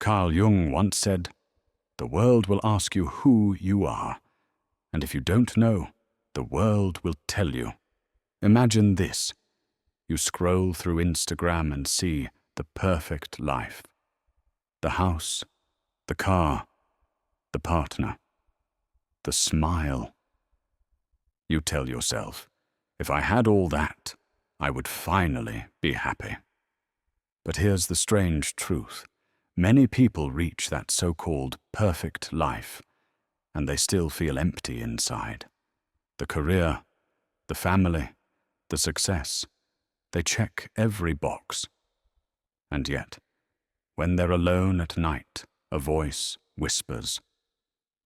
Carl Jung once said, "The world will ask you who you are, and if you don't know, the world will tell you." Imagine this. You scroll through Instagram and see the perfect life. The house, the car, the partner, the smile. You tell yourself, if I had all that, I would finally be happy. But here's the strange truth. Many people reach that so-called perfect life, and they still feel empty inside. The career, the family, the success, they check every box. And yet, when they're alone at night, a voice whispers,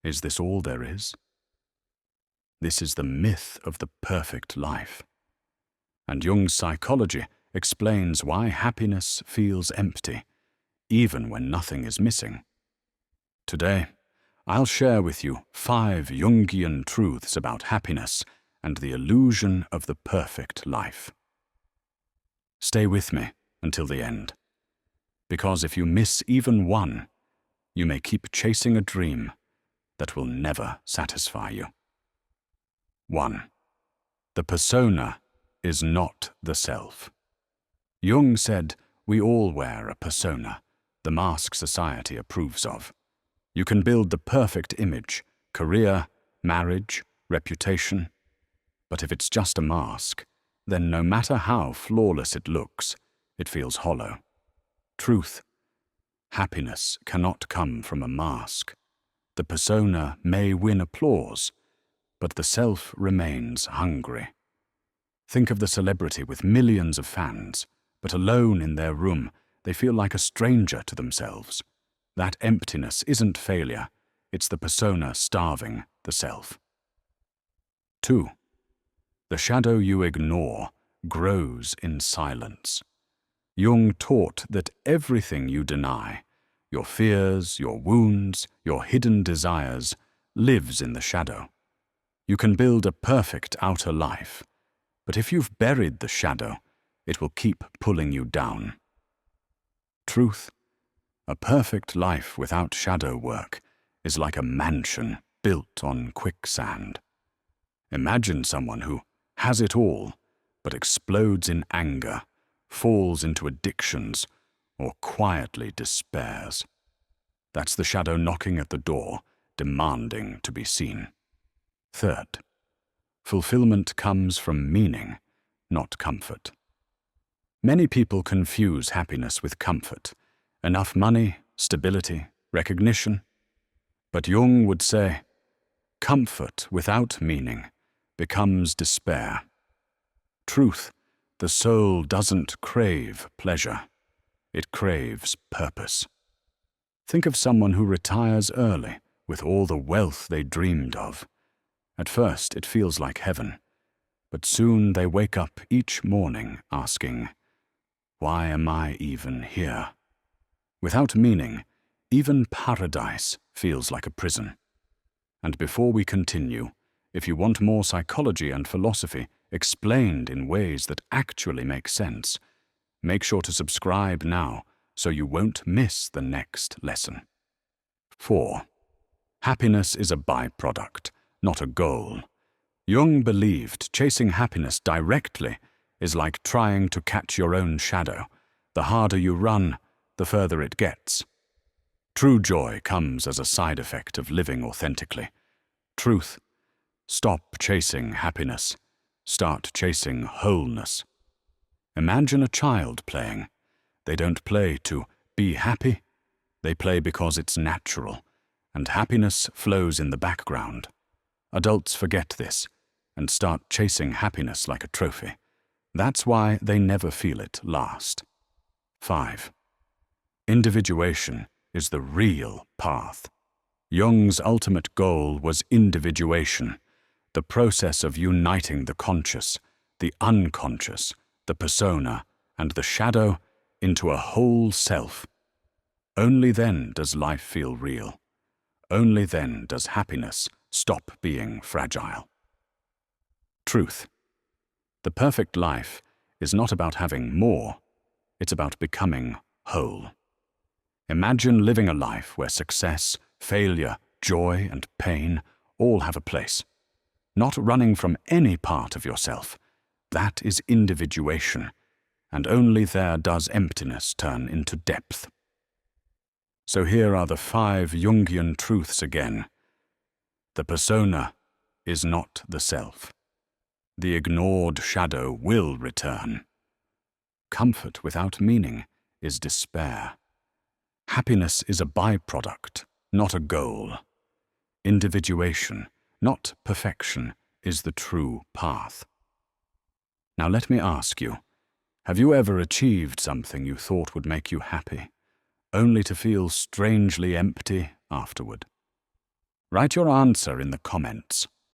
"Is this all there is?" This is the myth of the perfect life. And Jung's psychology explains why happiness feels empty, even when nothing is missing. Today, I'll share with you 5 Jungian truths about happiness and the illusion of the perfect life. Stay with me until the end, because if you miss even one, you may keep chasing a dream that will never satisfy you. 1. The persona is not the self. Jung said we all wear a persona, the mask society approves of. You can build the perfect image, career, marriage, reputation. But if it's just a mask, then no matter how flawless it looks, it feels hollow. Truth. Happiness cannot come from a mask. The persona may win applause, but the self remains hungry. Think of the celebrity with millions of fans, but alone in their room, they feel like a stranger to themselves. That emptiness isn't failure, it's the persona starving the self. 2. The shadow you ignore grows in silence. Jung taught that everything you deny, your fears, your wounds, your hidden desires, lives in the shadow. You can build a perfect outer life, but if you've buried the shadow, it will keep pulling you down. Truth. A perfect life without shadow work is like a mansion built on quicksand. Imagine someone who has it all, but explodes in anger, falls into addictions, or quietly despairs. That's the shadow knocking at the door, demanding to be seen. 3rd, fulfillment comes from meaning, not comfort. Many people confuse happiness with comfort. Enough money, stability, recognition. But Jung would say, comfort without meaning becomes despair. Truth, the soul doesn't crave pleasure. It craves purpose. Think of someone who retires early with all the wealth they dreamed of. At first, it feels like heaven, but soon they wake up each morning asking, "Why am I even here?" Without meaning, even paradise feels like a prison. And before we continue, if you want more psychology and philosophy explained in ways that actually make sense, make sure to subscribe now so you won't miss the next lesson. 4. Happiness is a byproduct, not a goal. Jung believed chasing happiness directly is like trying to catch your own shadow. The harder you run, the further it gets. True joy comes as a side effect of living authentically. Truth. Stop chasing happiness. Start chasing wholeness. Imagine a child playing. They don't play to be happy. They play because it's natural, and happiness flows in the background. Adults forget this and start chasing happiness like a trophy. That's why they never feel it last. 5. Individuation is the real path. Jung's ultimate goal was individuation, the process of uniting the conscious, the unconscious, the persona, and the shadow into a whole self. Only then does life feel real. Only then does happiness stop being fragile. Truth. The perfect life is not about having more, it's about becoming whole. Imagine living a life where success, failure, joy, and pain all have a place. Not running from any part of yourself. That is individuation, and only there does emptiness turn into depth. So here are the 5 Jungian truths again. The persona is not the self. The ignored shadow will return. Comfort without meaning is despair. Happiness is a byproduct, not a goal. Individuation, not perfection, is the true path. Now let me ask you, have you ever achieved something you thought would make you happy, only to feel strangely empty afterward? Write your answer in the comments.